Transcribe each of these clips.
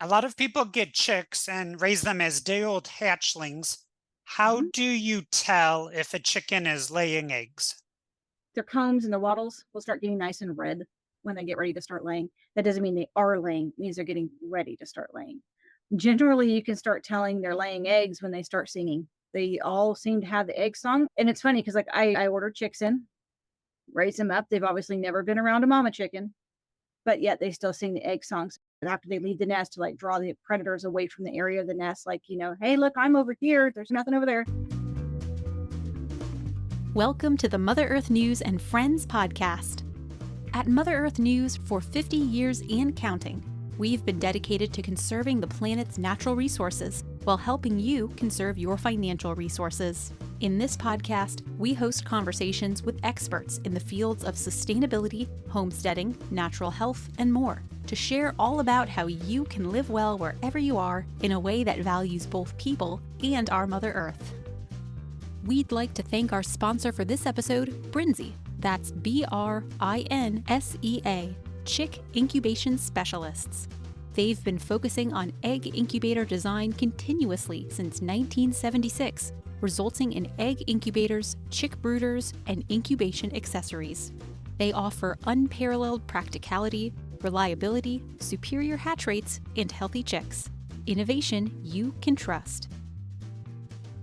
A lot of people get chicks and raise them as day-old hatchlings. How Mhm. do you tell if a chicken is laying eggs? Their combs and their wattles will start getting nice and red when they get ready to start laying. That doesn't mean they are laying, it means they're getting ready to start laying. Generally, you can start telling they're laying eggs when they start singing. They all seem to have the egg song. And it's funny because, like, I order chicks in, raise them up. They've obviously never been around a mama chicken, but yet they still sing the egg songs. And after they leave the nest to like draw the predators away from the area of the nest, like, hey, look, I'm over here. There's nothing over there. Welcome to the Mother Earth News and Friends podcast. At Mother Earth News for 50 years and counting, we've been dedicated to conserving the planet's natural resources while helping you conserve your financial resources. In this podcast, we host conversations with experts in the fields of sustainability, homesteading, natural health, and more to share all about how you can live well wherever you are in a way that values both people and our Mother Earth. We'd like to thank our sponsor for this episode, Brinsea. That's BRINSEA, Chick Incubation Specialists. They've been focusing on egg incubator design continuously since 1976, resulting in egg incubators, chick brooders, and incubation accessories. They offer unparalleled practicality, reliability, superior hatch rates, and healthy chicks. Innovation you can trust.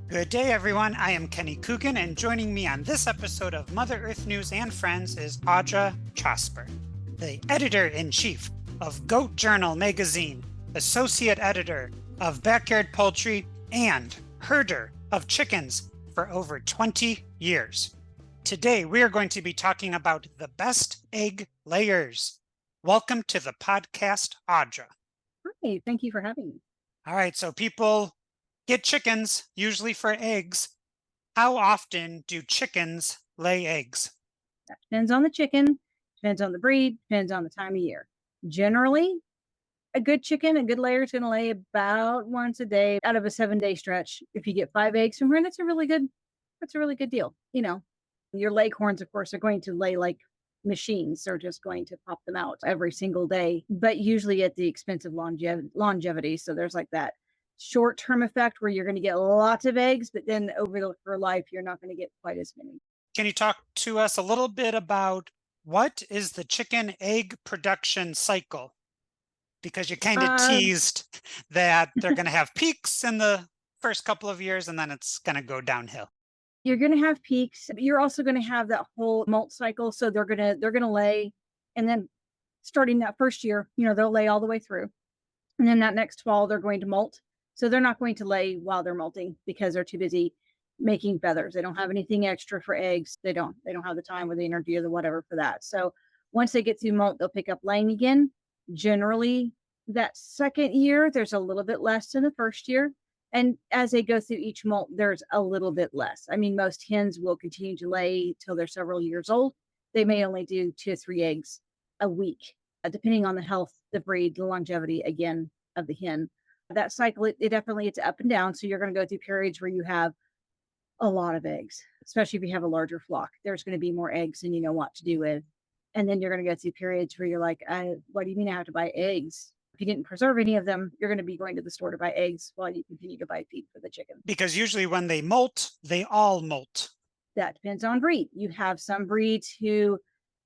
Good day, everyone. I am Kenny Coogan, and joining me on this episode of Mother Earth News and Friends is Audra Chosper, the editor-in-chief of Goat Journal magazine, associate editor of Backyard Poultry, and herder of chickens for over 20 years. Today, we are going to be talking about the best egg layers. Welcome to the podcast, Audra. Hi, thank you for having me. All right, so people get chickens, usually for eggs. How often do chickens lay eggs? That depends on the chicken, depends on the breed, depends on the time of year. Generally, a good chicken, a good layer is going to lay about once a day out of a 7-day stretch. If you get 5 eggs from her, that's a really good deal. Your leghorns, of course, are going to lay like machines. They're just going to pop them out every single day, but usually at the expense of longevity. So there's like that short-term effect where you're going to get lots of eggs, but then over her life, you're not going to get quite as many. Can you talk to us a little bit about what is the chicken egg production cycle? Because you kind of Um, teased that they're going to have peaks in the first couple of years and then it's going to go downhill. you're going to have peaks. But you're also going to have that whole molt cycle. So they're going to lay, and then starting that first year, they'll lay all the way through. And then that next fall, they're going to molt. So they're not going to lay while they're molting because they're too busy making feathers. They don't have anything extra for eggs. They don't have the time or the energy or the whatever for that. So once they get through molt, they'll pick up laying again. Generally, that second year, there's a little bit less than the first year. And as they go through each molt, there's a little bit less. I mean, most hens will continue to lay till they're several years old. They may only do 2 or 3 eggs a week, depending on the health, the breed, the longevity again of the hen. That cycle, it definitely it's up and down. So you're going to go through periods where you have a lot of eggs, especially if you have a larger flock. There's going to be more eggs than you know what to do with. And then you're going to go through periods where you're like, what do you mean I have to buy eggs? If you didn't preserve any of them, you're going to be going to the store to buy eggs while you continue to buy feed for the chicken. Because usually when they molt, they all molt. That depends on breed. You have some breeds who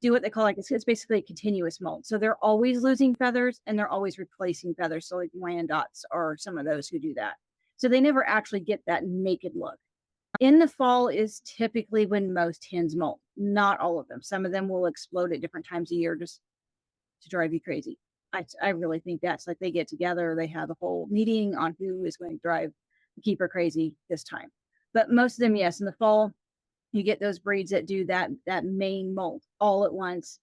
do what they call, like, it's basically a continuous molt. So they're always losing feathers and they're always replacing feathers. So like Wyandottes are some of those who do that. So they never actually get that naked look. In the fall is typically when most hens molt. Not all of them. Some of them will explode at different times of year just to drive you crazy. I really think that's like they get together, they have a whole meeting on who is going to drive keep her crazy this time. But most of them, yes, in the fall, you get those breeds that do that main molt all at once.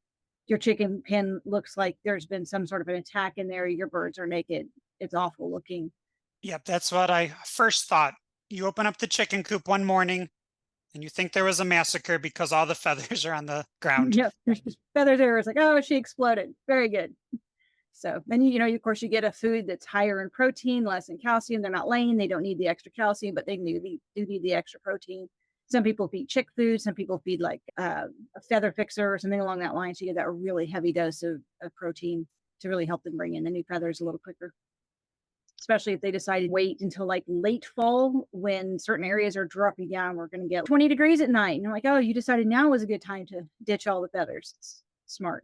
Your chicken pen looks like there's been some sort of an attack in there. Your birds are naked. It's awful looking. Yep, that's what I first thought. You open up the chicken coop one morning and you think there was a massacre because all the feathers are on the ground. Yep, there's just feathers there. It's like, oh, she exploded. Very good. So then of course, you get a food that's higher in protein, less in calcium. They're not laying, they don't need the extra calcium, but they do need the extra protein. Some people feed chick food, some people feed like a feather fixer or something along that line. So you get that really heavy dose of protein to really help them bring in the new feathers a little quicker. especially if they decide to wait until like late fall when certain areas are dropping down. We're going to get 20 degrees at night. And I'm like, oh, you decided now was a good time to ditch all the feathers. It's smart.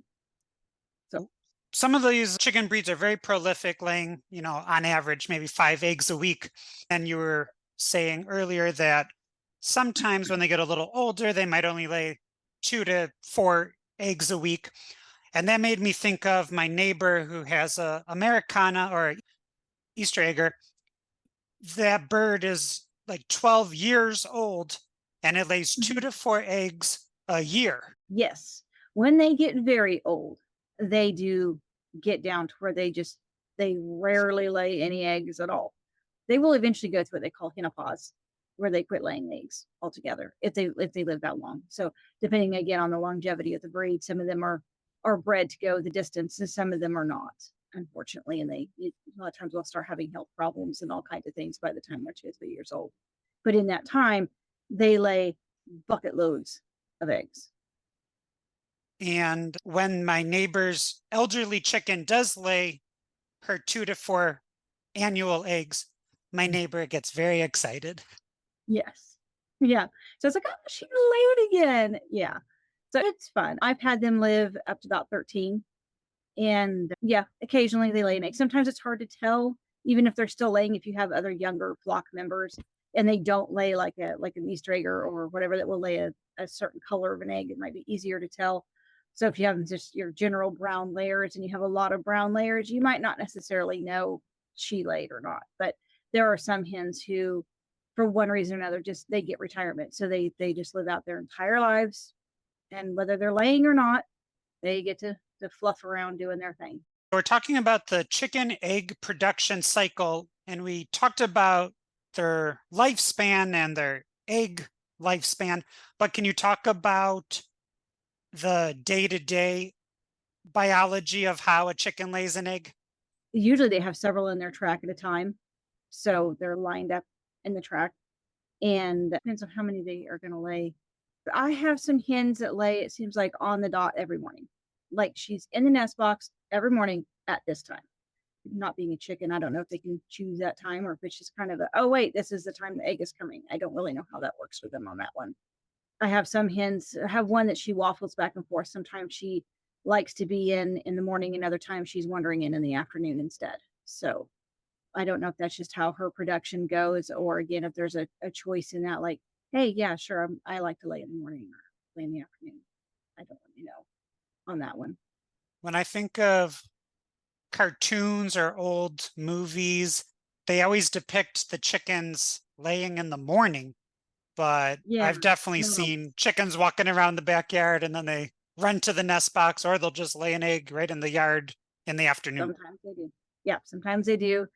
So Some of these chicken breeds are very prolific, laying, on average, maybe 5 eggs a week. And you were saying earlier that sometimes when they get a little older, they might only lay 2 to 4 eggs a week. And that made me think of my neighbor who has a Americana or a Easter egger. That bird is like 12 years old and it lays 2 to 4 eggs a year. yes, when they get very old, they do get down to where they rarely lay any eggs at all. They will eventually go through what they call menopause, where they quit laying eggs altogether if they live that long. So depending again on the longevity of the breed, some of them are bred to go the distance, and some of them are not, unfortunately. And a lot of times they'll start having health problems and all kinds of things by the time they're 2 or 3 years old. But in that time, they lay bucket loads of eggs. And when my neighbor's elderly chicken does lay her 2 to 4 annual eggs, my neighbor gets very excited. Yes. Yeah. So it's like, oh, she laid again. Yeah. So it's fun. I've had them live up to about 13. And yeah, occasionally they lay an egg. Sometimes it's hard to tell, even if they're still laying, if you have other younger flock members and they don't lay like an Easter egg or whatever that will lay a certain color of an egg, it might be easier to tell. So if you have just your general brown layers and you have a lot of brown layers, you might not necessarily know she laid or not. But there are some hens who, for one reason or another, just they get retirement. So they just live out their entire lives. And whether they're laying or not, they get to fluff around doing their thing. We're talking about the chicken egg production cycle, and we talked about their lifespan and their egg lifespan. But can you talk about the day-to-day biology of how a chicken lays an egg? Usually they have several in their track at a time. So they're lined up in the track. And it depends on how many they are going to lay. But I have some hens that lay, it seems like, on the dot every morning. Like she's in the nest box every morning at this time. Not being a chicken, I don't know if they can choose that time or if it's just kind of oh, wait, this is the time the egg is coming. I don't really know how that works for them on that one. I have some hens, I have one that she waffles back and forth. Sometimes she likes to be in the morning, and other times she's wandering in the afternoon instead. So I don't know if that's just how her production goes, or again, if there's a choice in that, like, hey, yeah, sure, I like to lay in the morning or lay in the afternoon. I don't really know on that one. When I think of cartoons or old movies, they always depict the chickens laying in the morning. But Yeah, I've definitely no, seen chickens walking around the backyard and then they run to the nest box, or they'll just lay an egg right in the yard in the afternoon. sometimes they do. Yeah, sometimes they do.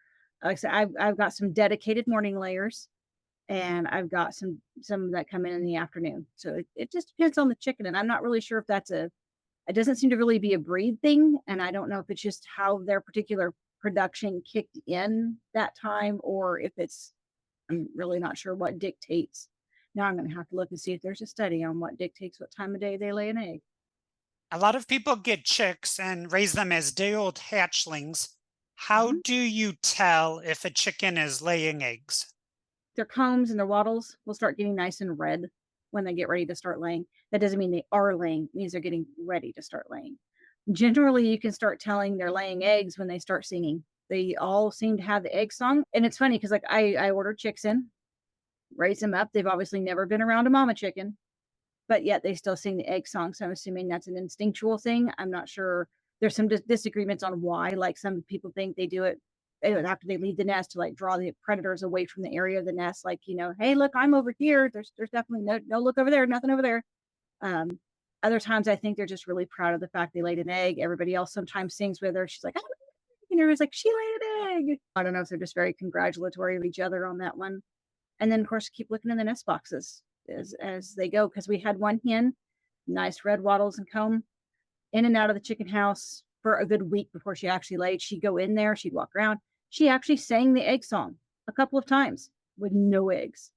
Like I said, I've got some dedicated morning layers, and I've got some that come in the afternoon. So it just depends on the chicken, and I'm not really sure if that's it doesn't seem to really be a breed thing, and I don't know if it's just how their particular production kicked in that time, or if I'm really not sure what dictates. Now I'm going to have to look and see if there's a study on what dictates what time of day they lay an egg. A lot of people get chicks and raise them as day-old hatchlings. How Mhm. do you tell if a chicken is laying eggs? Their combs and their wattles will start getting nice and red when they get ready to start laying. That doesn't mean they are laying, it means they're getting ready to start laying. Generally, you can start telling they're laying eggs when they start singing. They all seem to have the egg song. And it's funny because, like, I ordered chicks in, raise them up. They've obviously never been around a mama chicken, but yet they still sing the egg song. So I'm assuming that's an instinctual thing. I'm not sure. There's some disagreements on why. Like, some people think they do it after they leave the nest to like draw the predators away from the area of the nest. Like, hey, look, I'm over here. There's definitely no look over there, nothing over there. Um, Other times I think they're just really proud of the fact they laid an egg. Everybody else sometimes sings with her. She's like, oh, everybody's like, she laid an egg. I don't know if they're just very congratulatory of each other on that one. And then of course keep looking in the nest boxes as they go, because we had one hen, nice red wattles and comb, in and out of the chicken house for a good week before she actually laid. She'd go in there, she'd walk around. She actually sang the egg song a couple of times with no eggs.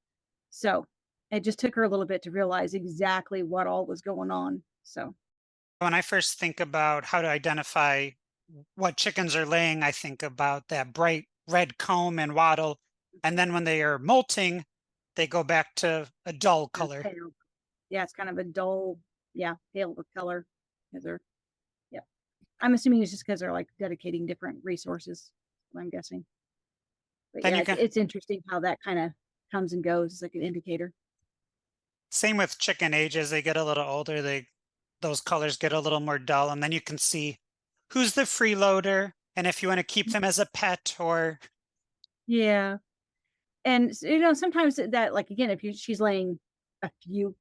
So it just took her a little bit to realize exactly what all was going on. So When I first think about how to identify what chickens are laying, I think about that bright red comb and wattle. And then when they are molting, they go back to a dull They're color. pale. Yeah, it's kind of a dull, yeah, pale color. 'Cause they're, yeah. I'm assuming it's just because they're like dedicating different resources. I'm guessing. But Then yeah, you can, it's interesting how that kind of comes and goes. It's like an indicator. same with chicken age, as they get a little older, those colors get a little more dull, and then you can see who's the freeloader and if you want to keep them as a pet or Yeah. And sometimes that, like, again, if she's laying a few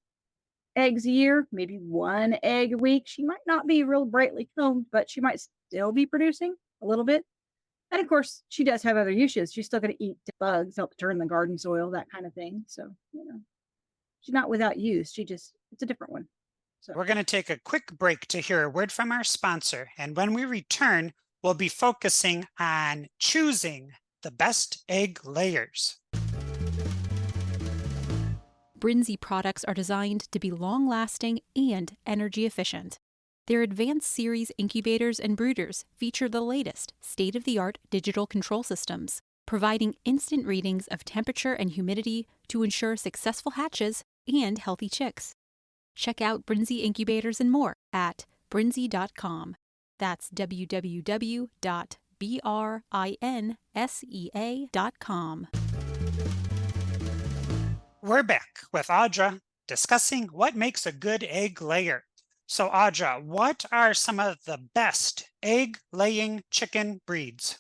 eggs a year, maybe one egg a week, she might not be real brightly combed, but she might still be producing a little bit. And of course, she does have other uses. She's still going to eat bugs, help turn the garden soil, that kind of thing. So, she's not without use. It's a different one. So, we're going to take a quick break to hear a word from our sponsor. And when we return, we'll be focusing on choosing the best egg layers. Brinzy products are designed to be long-lasting and energy efficient. Their advanced series incubators and brooders feature the latest state-of-the-art digital control systems, providing instant readings of temperature and humidity to ensure successful hatches and healthy chicks. Check out Brinzy incubators and more at brinzy.com. That's www.brinsea.com. We're back with Audra discussing what makes a good egg layer. So Audra, what are some of the best egg laying chicken breeds?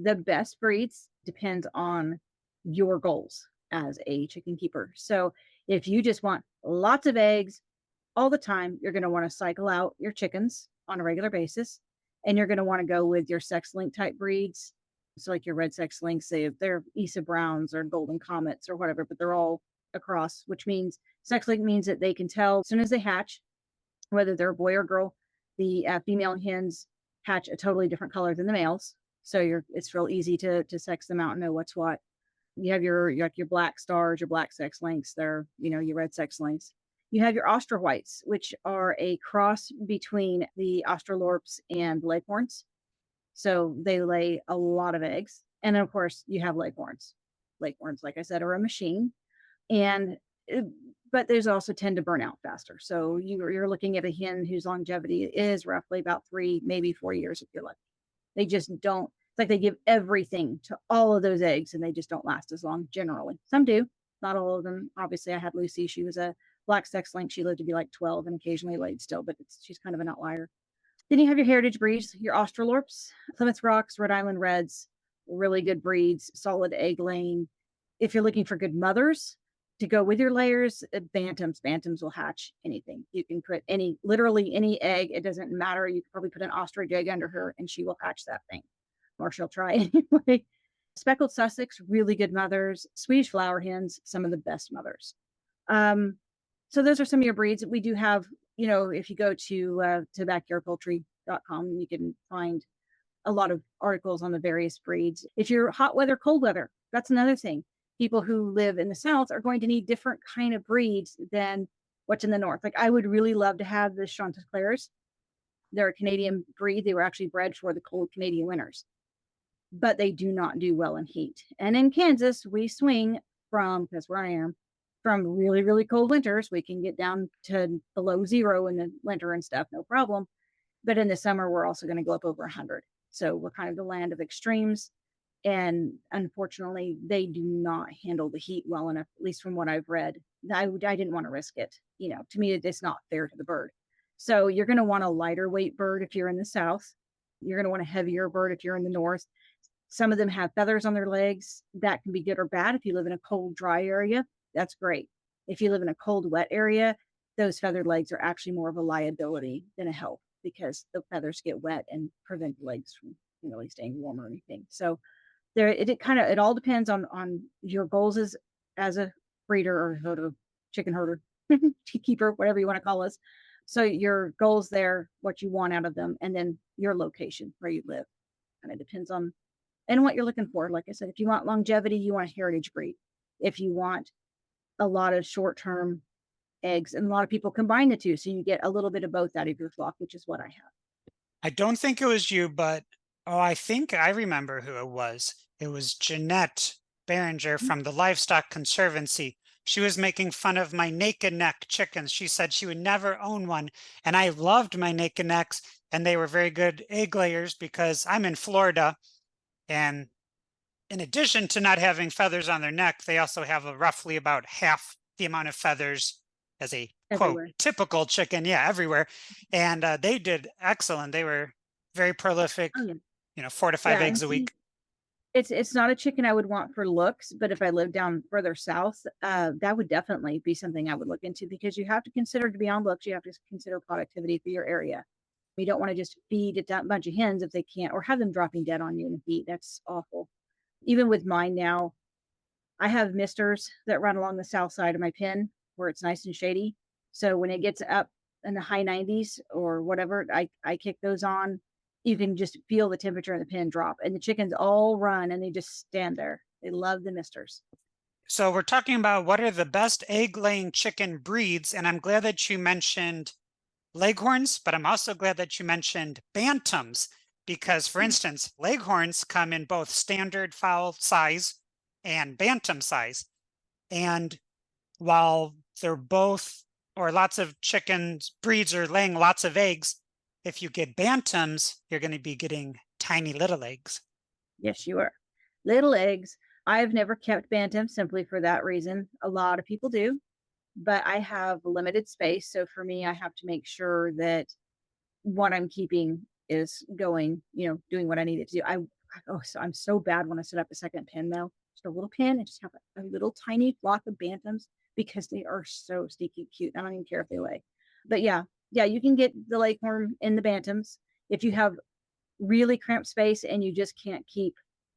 the best breeds depends on your goals as a chicken keeper. So, if you just want lots of eggs all the time, you're going to want to cycle out your chickens on a regular basis. And you're going to want to go with your sex link type breeds. So, like your red sex links, say if they're Isa Browns or Golden Comets or whatever, but they're all across, which means sex link means that they can tell as soon as they hatch whether they're a boy or girl. The female hens hatch a totally different color than the males. So it's real easy to sex them out and know what's what. You have your black stars, your black sex links, they're, your red sex links. You have your Ostra whites, which are a cross between the Australorps and Leghorns. So they lay a lot of eggs. And then, of course, you have Leghorns. Leghorns, like I said, are a machine. And but there's also tend to burn out faster. So you're looking at a hen whose longevity is roughly about 3, maybe 4 years if you're lucky. They just don't. It's like they give everything to all of those eggs, and they just don't last as long generally. Some do, not all of them. Obviously, I had Lucy. She was a black sex link. She lived to be like 12 and occasionally laid still, but she's kind of an outlier. Then you have your heritage breeds, your Australorps, Plymouth Rocks, Rhode Island Reds, really good breeds, solid egg laying. If you're looking for good mothers to go with your layers, bantams. Bantams will hatch anything. You can put literally any egg. It doesn't matter. You can probably put an ostrich egg under her and she will hatch that thing, or she'll try anyway. Speckled Sussex, really good mothers. Swedish flower hens, some of the best mothers. So those are some of your breeds. We do have, if you go to backyardpoultry.com, you can find a lot of articles on the various breeds. If you're hot weather, cold weather, that's another thing. People who live in the South are going to need different kind of breeds than what's in the North. Like I would really love to have the Chanticleers. They're a Canadian breed. They were actually bred for the cold Canadian winters, but they do not do well in heat. And in Kansas, we swing because where I am, from really, really cold winters, we can get down to below zero in the winter and stuff, no problem. But in the summer, we're also going to go up over 100. So we're kind of the land of extremes. And unfortunately, they do not handle the heat well enough, at least from what I've read. I didn't want to risk it. To me, it's not fair to the bird. So you're going to want a lighter weight bird if you're in the South. You're going to want a heavier bird if you're in the North. Some of them have feathers on their legs. That can be good or bad. If you live in a cold, dry area, that's great. If you live in a cold, wet area, those feathered legs are actually more of a liability than a help because the feathers get wet and prevent the legs from really staying warm or anything. So it all depends on your goals as a breeder or sort of chicken herder, keeper, whatever you want to call us. So your goals there, what you want out of them, and then your location where you live. And it depends on and what you're looking for. Like I said, if you want longevity, you want a heritage breed. If you want a lot of short-term eggs, and a lot of people combine the two, so you get a little bit of both out of your flock, which is what I have. I don't think it was you, but I think I remember who it was. It was Jeanette Behringer from the Livestock Conservancy. She was making fun of my naked neck chickens. She said she would never own one. And I loved my naked necks, and they were very good egg layers because I'm in Florida. And in addition to not having feathers on their neck, they also have a roughly about half the amount of feathers as a quote everywhere. typical chicken. Yeah, everywhere. And they did excellent. They were very prolific, Oh, yeah. 4 to 5 Yeah, eggs and a see, week. it's not a chicken I would want for looks, but if I lived down further south, that would definitely be something I would look into because you have to consider beyond looks, you have to consider productivity for your area. You don't want to just feed a bunch of hens if they can't, or have them dropping dead on you in the heat. That's awful. Even with mine now, I have misters that run along the south side of my pen where it's nice and shady. So when it gets up in the high 90s or whatever, I kick those on. You can just feel the temperature in the pen drop, and the chickens all run and they just stand there. They love the misters. So we're talking about what are the best egg laying chicken breeds. And I'm glad that you mentioned Leghorns, but I'm also glad that you mentioned Bantams because, for Mm. instance, Leghorns come in both standard fowl size and Bantam size. And while they're both, or lots of chickens breeds are laying lots of eggs, if you get Bantams, you're going to be getting tiny little eggs. Yes, you are. Little eggs. I've never kept bantams simply for that reason. A lot of people do, but I have limited space. So for me, I have to make sure that what I'm keeping is going, doing what I need it to do. So I'm so bad when I set up a second pen though. Just a little pen and just have a little tiny flock of bantams because they are so sneaky cute. I don't even care if they lay. But yeah, you can get the leghorn in the bantams if you have really cramped space and you just can't keep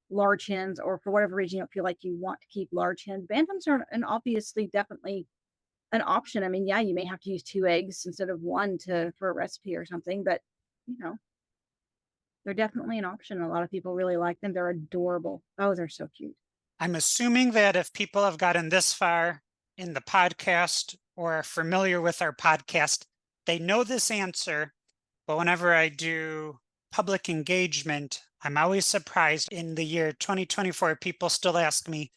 large hens, or for whatever reason you don't feel like you want to keep large hens. Bantams are an obviously definitely an option. I mean, yeah, you may have to use 2 eggs instead of 1 to for a recipe or something, but, you know, they're definitely an option. A lot of people really like them. They're adorable. Oh, they're so cute. I'm assuming that if people have gotten this far in the podcast or are familiar with our podcast, they know this answer. But whenever I do public engagement, I'm always surprised in the year 2024, people still ask me,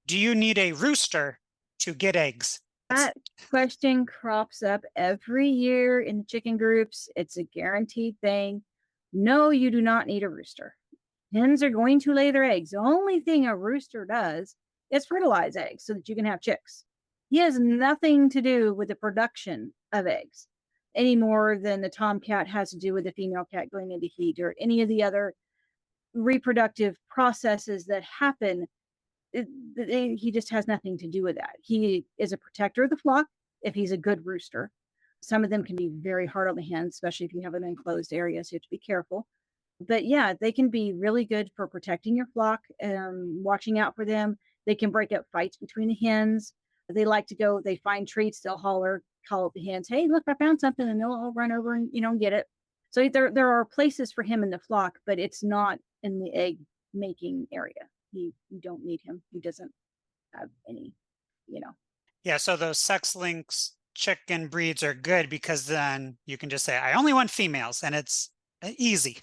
do you need a rooster to get eggs? That question crops up every year in the chicken groups. It's a guaranteed thing. No, you do not need a rooster. Hens are going to lay their eggs. The only thing a rooster does is fertilize eggs so that you can have chicks. He has nothing to do with the production of eggs any more than the tomcat has to do with the female cat going into heat or any of the other reproductive processes that happen. He just has nothing to do with that. He is a protector of the flock if he's a good rooster. Some of them can be very hard on the hens, especially if you have an enclosed area, so you have to be careful. But yeah, they can be really good for protecting your flock, watching out for them. They can break up fights between the hens. They like to go, they find treats, they'll call up the hens, hey, look, I found something, and they'll all run over and, get it. So there are places for him in the flock, but it's not in the egg making area. You don't need him. He doesn't have any, you know. Yeah, so those sex links chicken breeds are good because then you can just say, I only want females, and it's easy.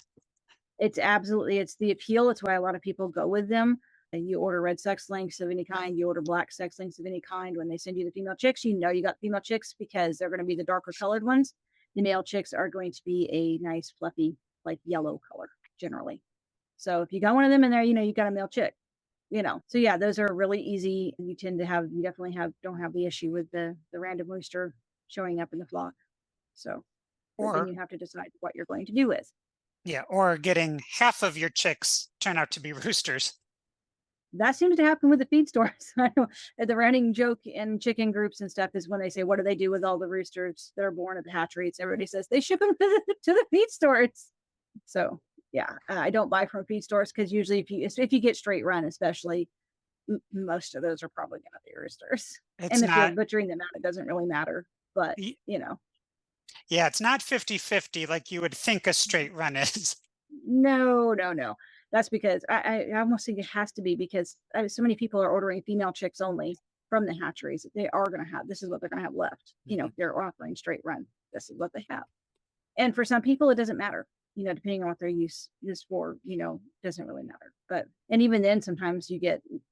It's the appeal. It's why a lot of people go with them. And you order red sex links of any kind, you order black sex links of any kind. When they send you the female chicks, you know you got female chicks because they're going to be the darker colored ones. The male chicks are going to be a nice, fluffy, like yellow color generally. So if you got one of them in there, you got a male chick. So yeah, those are really easy. You definitely don't have the issue with the random rooster showing up in the flock. So but then Or, you have to decide what you're going to do with. yeah, or getting half of your chicks turn out to be roosters. That seems to happen with the feed stores. I know the running joke in chicken groups and stuff is when they say, what do they do with all the roosters that are born at the hatcheries? Everybody says they ship them to the feed stores. So yeah, I don't buy from feed stores because usually if you get straight run, especially, most of those are probably going to be roosters. It's And if you're not, butchering them out, it doesn't really matter. But y- you know, yeah, it's not 50-50 like you would think a straight run is. no. That's because I almost think it has to be because so many people are ordering female chicks only from the hatcheries. They are going to have, this is what they're going to have left. They're offering straight run. This is what they have. And for some people, it doesn't matter. depending on what their use is for, doesn't really matter. And even then, sometimes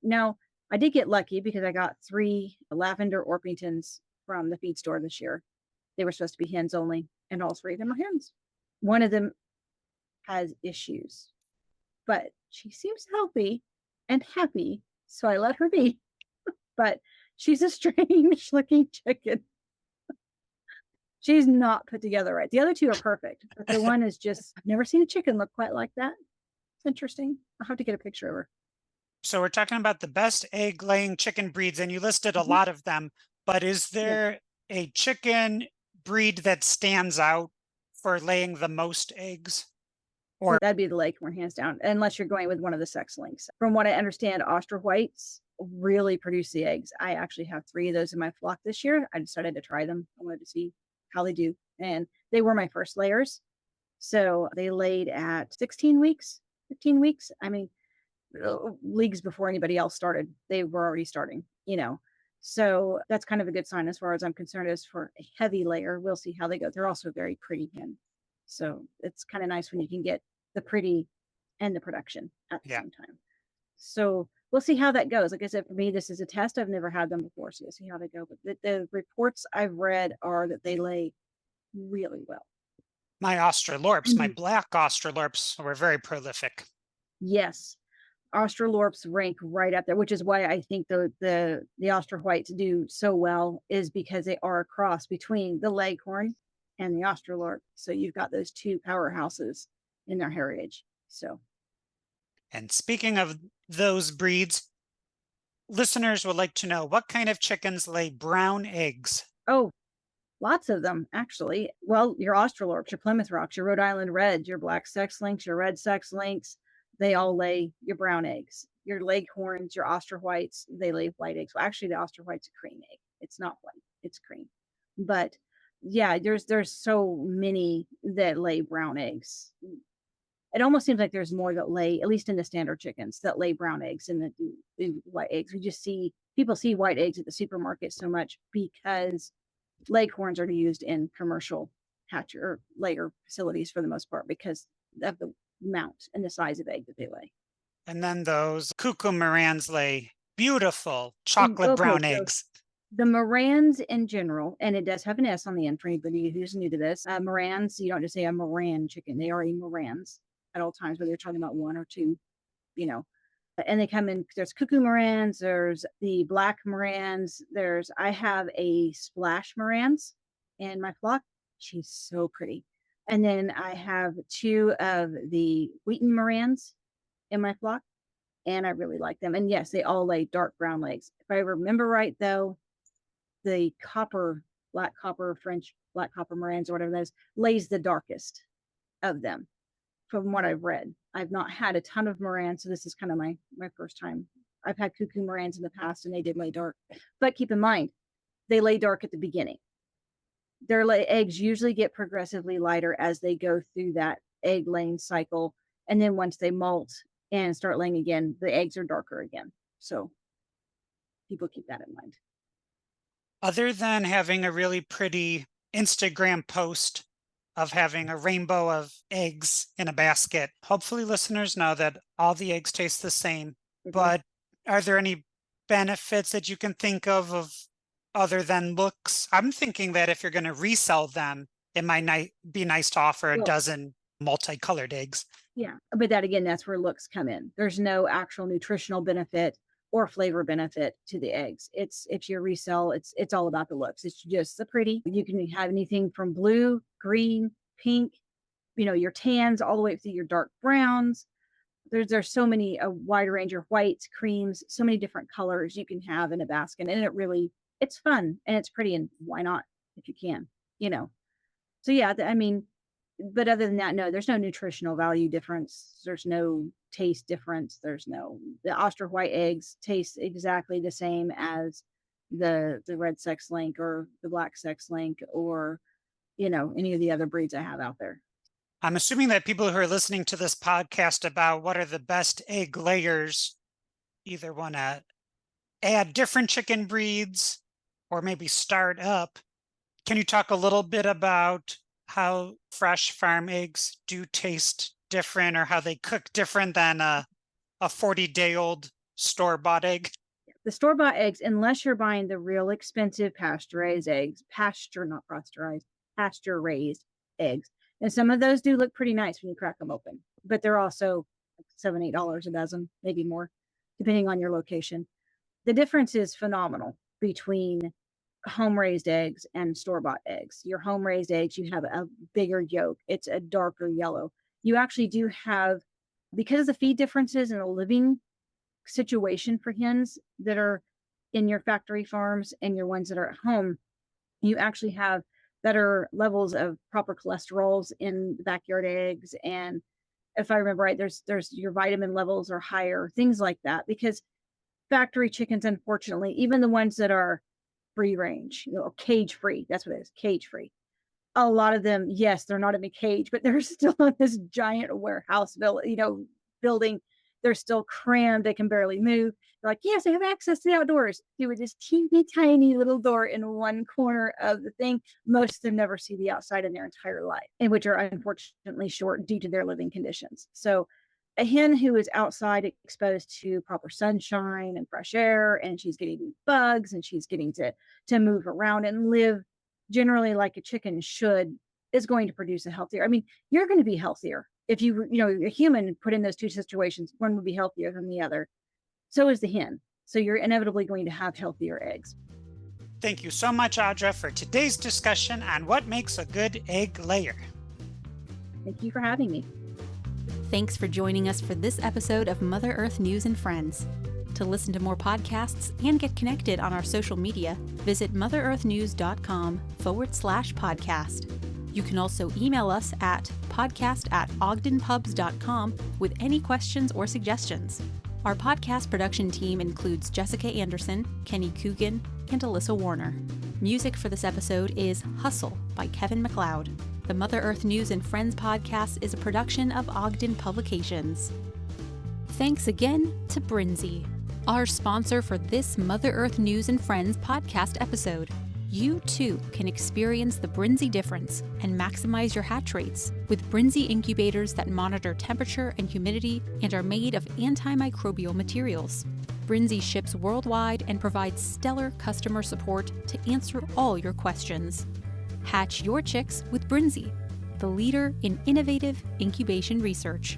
now I did get lucky because I got 3 lavender Orpingtons from the feed store this year. They were supposed to be hens only, and all 3 of them are hens. One of them has issues, but she seems healthy and happy, so I let her be. But she's a strange looking chicken. She's not put together right. The other 2 are perfect, but the one is just, I've never seen a chicken look quite like that. It's interesting. I'll have to get a picture of her. So we're talking about the best egg-laying chicken breeds, and you listed a Mhm. lot of them, but is Yeah. there a chicken breed that stands out for laying the most eggs? So Or that'd be the Leghorn, hands down, unless you're going with one of the sex links. From what I understand, Ostra Whites really produce the eggs. I actually have 3 of those in my flock this year. I decided to try them. I wanted to see how they do. And they were my first layers. So they laid at 16 weeks, 15 weeks. I mean, leagues before anybody else started. They were already starting. So that's kind of a good sign as far as I'm concerned. As for a heavy layer, we'll see how they go. They're also very pretty hen. So it's kind of nice when you can get the pretty and the production at the Yeah. same time. So we'll see how that goes. Like I said, for me, this is a test. I've never had them before, so we'll see how they go. But the reports I've read are that they lay really well. my Australorps, my Mhm. black Australorps were very prolific. Yes, Australorps rank right up there, which is why I think the Austral Whites do so well, is because they are a cross between the Leghorn and the Australorp. So you've got those 2 powerhouses in their heritage. So And speaking of those breeds, listeners would like to know what kind of chickens lay brown eggs? oh, lots of them actually. Well, your Australorps, your Plymouth Rocks, your Rhode Island Reds, your black sex links, your red sex links, they all lay your brown eggs. Your Leghorns, your Austral Whites, they lay white eggs. Well, actually, the Austral White's a cream egg. It's not white; it's cream. But yeah, there's so many that lay brown eggs. It almost seems like there's more that lay, at least in the standard chickens, that lay brown eggs than that do white eggs. We just see people see white eggs at the supermarket so much because Leghorns are used in commercial hatcher or layer facilities for the most part because of the amount and the size of egg that they lay. And then those cuckoo Morans lay beautiful chocolate Okay, brown so eggs. the Morans in general, and it does have an S on the end for anybody who's new to this. Morans, you don't just say a Moran chicken; they are a Morans at all times, whether you're talking about 1 or 2, you know. And they come in. There's cuckoo Morans. There's the black Morans. I have a Splash Morans in my flock. She's so pretty. And then I have 2 of the Wheaton Morans in my flock, and I really like them. And yes, they all lay dark brown legs. If I remember right, though, the black copper, French black copper Morans or whatever that is, lays the darkest of them from what I've read. I've not had a ton of Morans, so this is kind of my first time. I've had cuckoo Morans in the past, and they did lay dark. But keep in mind, they lay dark at the beginning. Their eggs usually get progressively lighter as they go through that egg laying cycle, and then once they molt and start laying again, the eggs are darker again. So people keep that in mind. Other than having a really pretty Instagram post of having a rainbow of eggs in a basket, hopefully listeners know that all the eggs taste the same. They do. But are there any benefits that you can think of other than looks? I'm thinking that if you're going to resell them, it might be nice to offer a Well, dozen multicolored eggs. yeah, but that's where looks come in. There's no actual nutritional benefit or flavor benefit to the eggs. It's your resell. It's all about the looks. It's just the pretty. You can have anything from blue, green, pink, your tans all the way up to your dark browns. There's so many, a wide range of whites, creams, so many different colors you can have in a basket, and it's fun and it's pretty, and why not if you can, you know. So yeah, I mean, but other than that, no, there's no nutritional value difference. There's no taste difference. The Oster white eggs taste exactly the same as the red sex link or the black sex link or, any of the other breeds I have out there. I'm assuming that people who are listening to this podcast about what are the best egg layers either want to add different chicken breeds or maybe start up. Can you talk a little bit about how fresh farm eggs do taste different or how they cook different than a 40-day-old store-bought egg? The store-bought eggs, unless you're buying the real expensive pasture-raised eggs, not pasteurized, pasture-raised eggs. And some of those do look pretty nice when you crack them open, but they're also like $7, $8 a dozen, maybe more, depending on your location. The difference is phenomenal between home-raised eggs and store-bought eggs. Your home-raised eggs, you have a bigger yolk. It's a darker yellow. You actually do have, because of the feed differences in the living situation for hens that are in your factory farms and your ones that are at home, you actually have better levels of proper cholesterols in the backyard eggs. And if I remember right, there's your vitamin levels are higher, things like that, because factory chickens, unfortunately, even the ones that are free range, cage free, that's what it is, cage free. A lot of them, yes, they're not in a cage, but they're still in this giant warehouse building. They're still crammed. They can barely move. They're like, yes, I have access to the outdoors through this teeny tiny little door in one corner of the thing. Most of them never see the outside in their entire life, and which are unfortunately short due to their living conditions. So a hen who is outside exposed to proper sunshine and fresh air, and she's getting bugs and she's getting to move around and live generally like a chicken should, is going to produce a healthier. I mean, you're going to be healthier if a human put in those two situations, one would be healthier than the other. So is the hen. So you're inevitably going to have healthier eggs. Thank you so much, Audra, for today's discussion on what makes a good egg layer. Thank you for having me. Thanks for joining us for this episode of Mother Earth News and Friends. To listen to more podcasts and get connected on our social media, visit motherearthnews.com/podcast. You can also email us at podcast@ogdenpubs.com with any questions or suggestions. Our podcast production team includes Jessica Anderson, Kenny Coogan, and Alyssa Warner. Music for this episode is Hustle by Kevin MacLeod. The Mother Earth News and Friends podcast is a production of Ogden Publications. Thanks again to Brinzy, our sponsor for this Mother Earth News and Friends podcast episode. You too can experience the Brinzy difference and maximize your hatch rates with Brinzy incubators that monitor temperature and humidity and are made of antimicrobial materials. Brinzy ships worldwide and provides stellar customer support to answer all your questions. Hatch your chicks with Brinzy, the leader in innovative incubation research.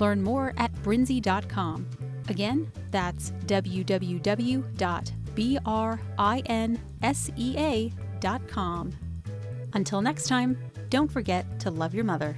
Learn more at brinzy.com. Again, that's www.brinsea.com. Until next time, don't forget to love your mother.